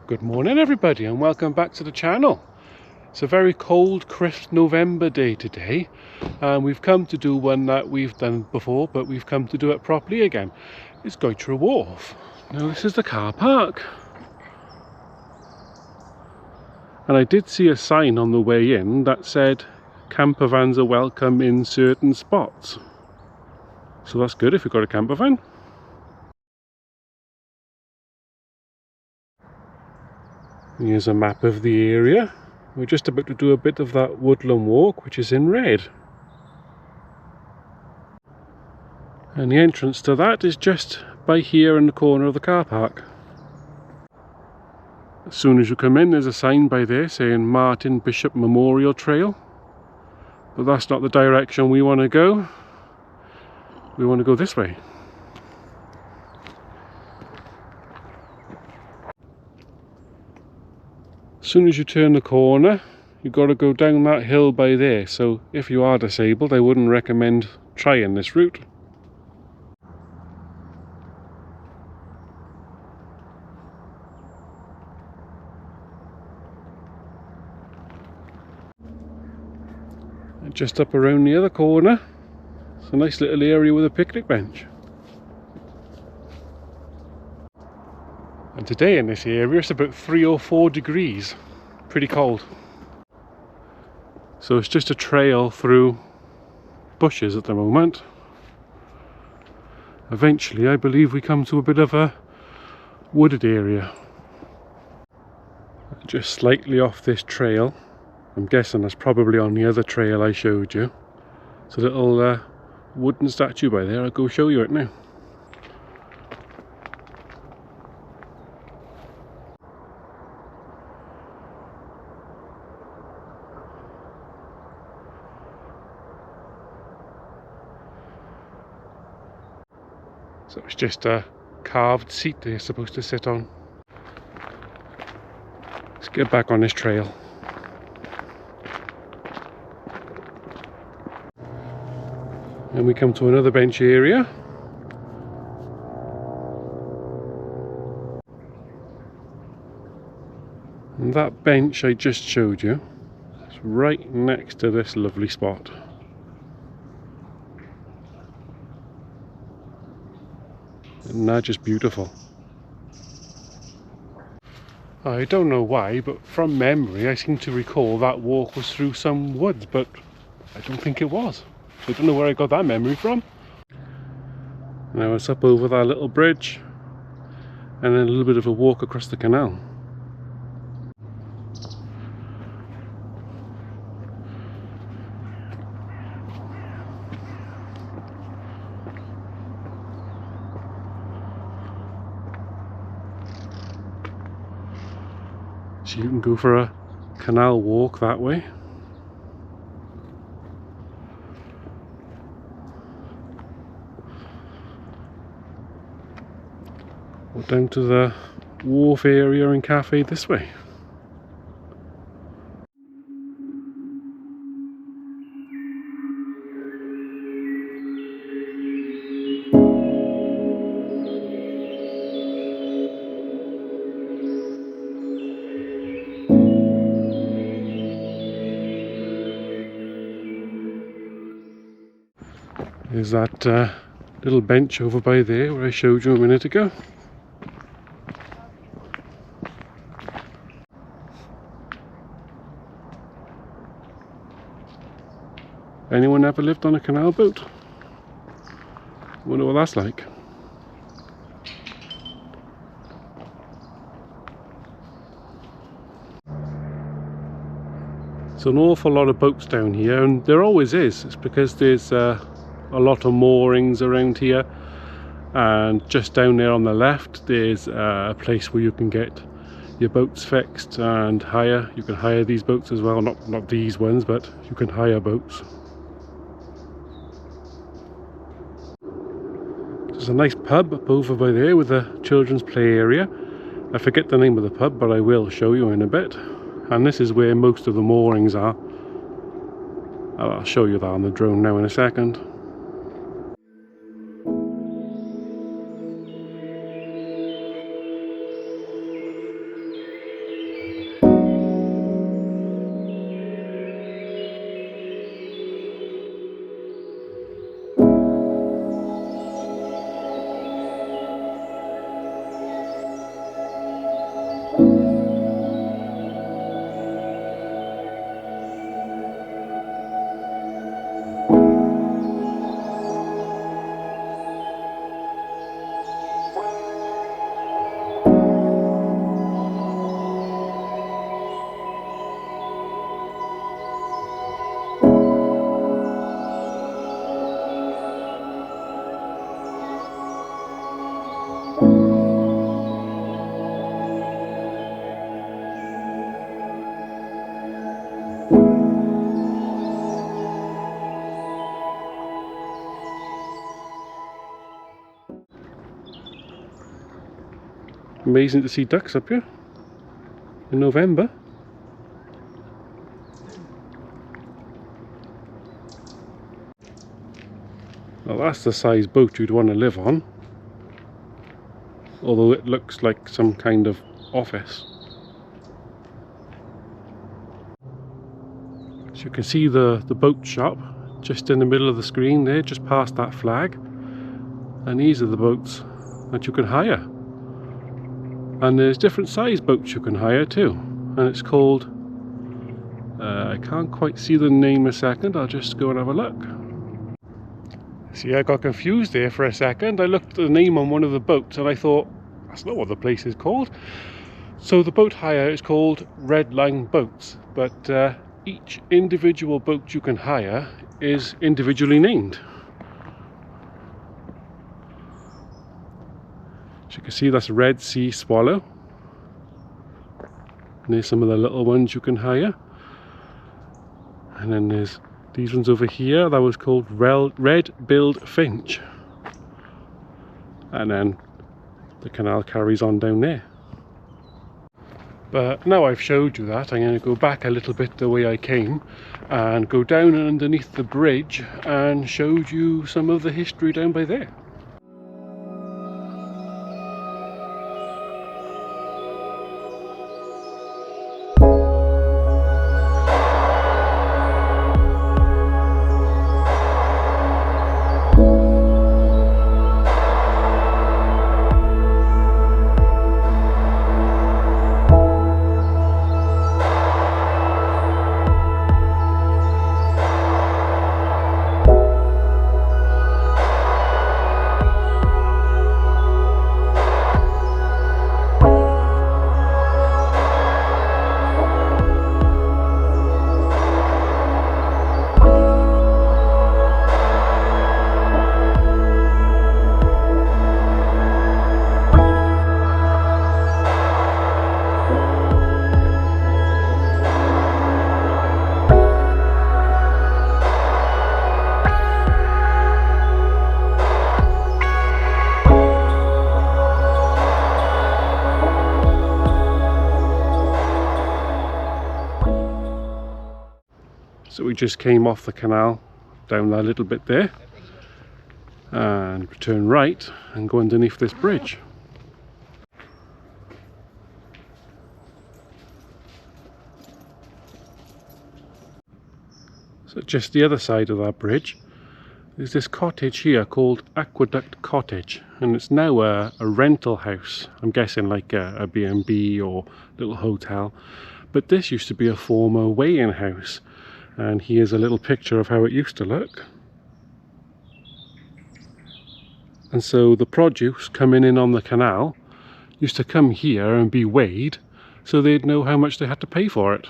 Good morning everybody and welcome back to the channel. It's a very cold, crisp November day today, and we've come to do one that we've done before, but we've come to do it properly again. It's Goytre Wharf. Now this is the car park. And I did see a sign on the way in that said camper vans are welcome in certain spots. So that's good if you've got a camper van. Here's a map of the area. We're just about to do a bit of that Woodland Walk, which is in red. And the entrance to that is just by here in the corner of the car park. As soon as you come in, there's a sign by there saying Martin Bishop Memorial Trail. But that's not the direction we want to go. We want to go this way. As soon as you turn the corner, you've got to go down that hill by there. So if you are disabled, I wouldn't recommend trying this route. And just up around the other corner, it's a nice little area with a picnic bench. And today in this area it's about 3 or 4 degrees, pretty cold. So it's just a trail through bushes at the moment. Eventually I believe we come to a bit of a wooded area. Just slightly off this trail, I'm guessing that's probably on the other trail I showed you. It's a little wooden statue by there. I'll go show you it now. So it's just a carved seat they're supposed to sit on. Let's get back on this trail. And we come to another bench area. And that bench I just showed you is right next to this lovely spot. And they're just beautiful. I don't know why, but from memory I seem to recall that walk was through some woods, but I don't think it was. So I don't know where I got that memory from. Now it's up over that little bridge and then a little bit of a walk across the canal. So you can go for a canal walk that way. Or down to the wharf area and cafe this way. There's that little bench over by there where I showed you a minute ago. Anyone ever lived on a canal boat? Wonder what that's like. There's an awful lot of boats down here, and there always is. It's because there's a lot of moorings around here, and just down there on the left there's a place where you can get your boats fixed and hire. You can hire these boats as well, not these ones, but you can hire boats. There's a nice pub up over by there with a children's play area. I forget the name of the pub, but I will show you in a bit. And this is where most of the moorings are. I'll show you that on the drone now in a second. Amazing to see ducks up here in November. Well, that's the size boat you'd want to live on, although it looks like some kind of office. So you can see the boat shop just in the middle of the screen there, just past that flag, and these are the boats that you can hire. And there's different size boats you can hire too, and it's called, I can't quite see the name a second, I'll just go and have a look. See, I got confused there for a second. I looked at the name on one of the boats and I thought, that's not what the place is called. So the boat hire is called Red Line Boats, but each individual boat you can hire is individually named. As you can see, that's Red Sea Swallow. And there's some of the little ones you can hire. And then there's these ones over here, that was called Red-billed Finch. And then the canal carries on down there. But now I've showed you that, I'm going to go back a little bit the way I came and go down underneath the bridge and showed you some of the history down by there. So we just came off the canal down that little bit there and turn right and go underneath this bridge. So just the other side of that bridge there's this cottage here called Aqueduct Cottage, and it's now a rental house. I'm guessing like a B&B or little hotel, but this used to be a former weighing house. And here's a little picture of how it used to look. And so the produce coming in on the canal used to come here and be weighed so they'd know how much they had to pay for it.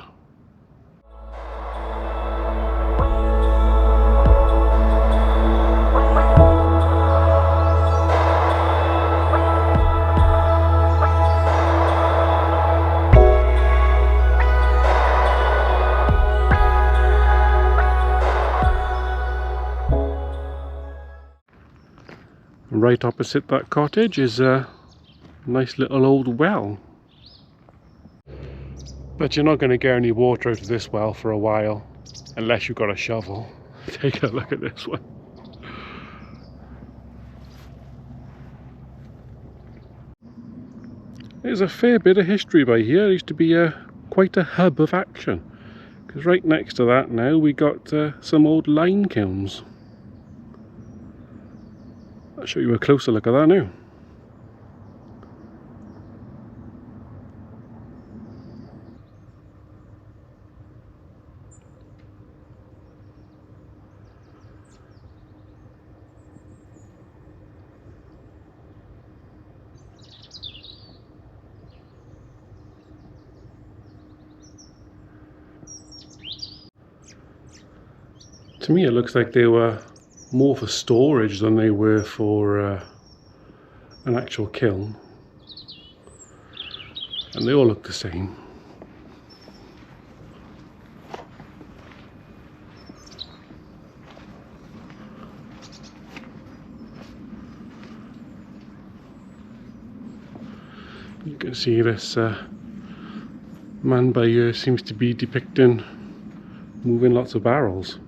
Right opposite that cottage is a nice little old well. But you're not going to get any water out of this well for a while, unless you've got a shovel. Take a look at this one. There's a fair bit of history by here. It used to be quite a hub of action, because right next to that now we got some old lime kilns. I'll show you a closer look at that now. To me it looks like they were more for storage than they were for an actual kiln, and they all look the same. can see this man by here seems to be depicting moving lots of barrels.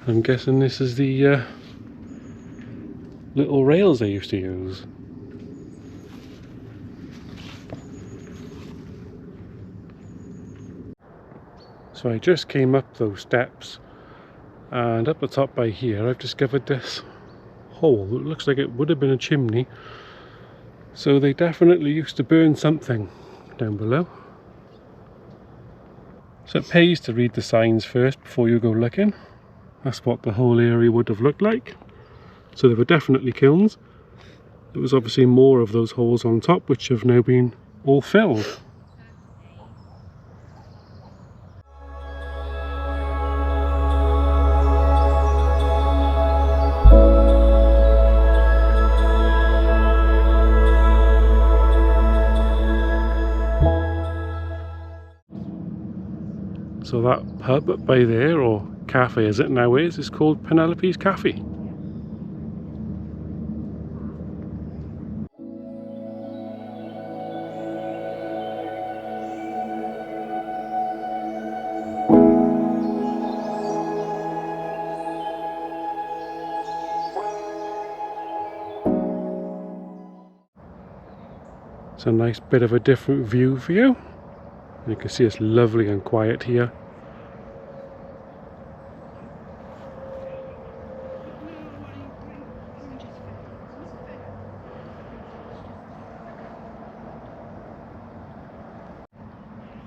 I'm guessing this is the little rails they used to use. So I just came up those steps, and up the top by here I've discovered this hole. It looks like it would have been a chimney, so they definitely used to burn something down below. So it pays to read the signs first before you go looking. That's what the whole area would have looked like. So there were definitely kilns. There was obviously more of those holes on top, which have now been all filled. So that pub up by there, or cafe as it now is called Penelope's Cafe. It's a nice bit of a different view for you. You can see it's lovely and quiet here.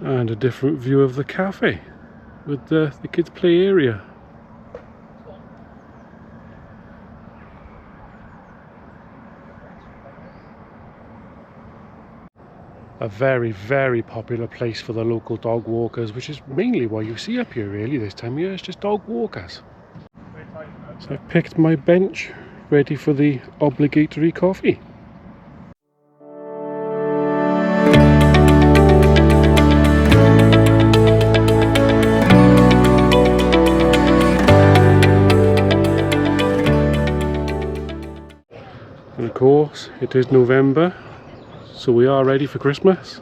And a different view of the cafe with the kids' play area. A very, very popular place for the local dog walkers, which is mainly what you see up here really this time of year. It's just dog walkers. So I've picked my bench ready for the obligatory coffee. And of course it is November, so we are ready for Christmas.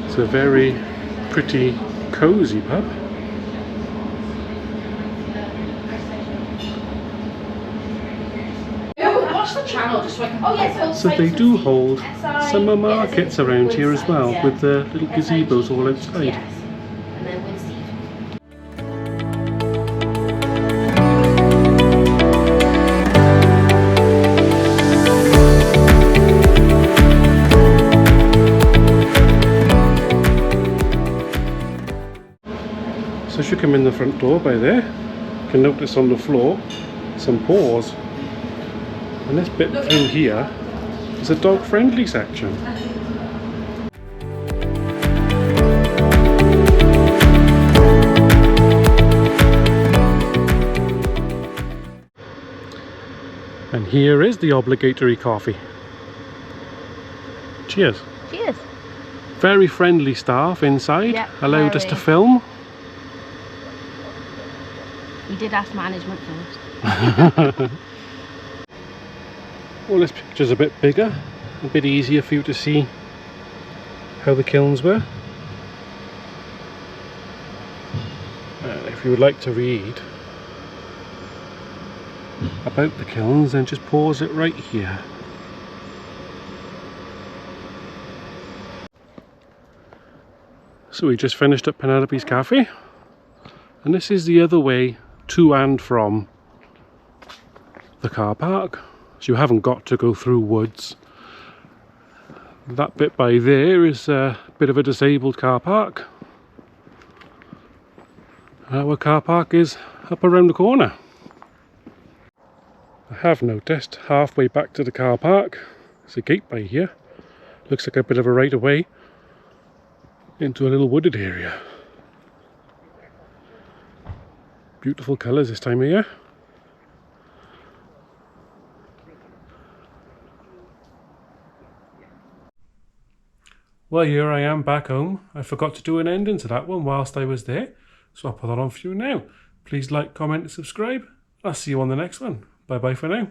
It's a very pretty, cosy pub. So they do hold summer markets around here as well, with the little gazebos all outside. So as you come in the front door by there, you can notice on the floor some paws. And this bit through here is a dog friendly section. And here is the obligatory coffee. Cheers. Cheers. Very friendly staff inside, yep, allowed us to film. We did ask management first. Well, this picture's a bit bigger, a bit easier for you to see how the kilns were. If you would like to read about the kilns, then just pause it right here. So we just finished at Penelope's Cafe, and this is the other way to and from the car park. So you haven't got to go through woods. That bit by there is a bit of a disabled car park. Our car park is up around the corner. I have noticed halfway back to the car park, there's a gate by here. Looks like a bit of a right of way into a little wooded area. Beautiful colours this time of year. Well, here I am back home. I forgot to do an ending to that one whilst I was there, so I'll put that on for you now. Please like, comment and subscribe. I'll see you on the next one. Bye bye for now.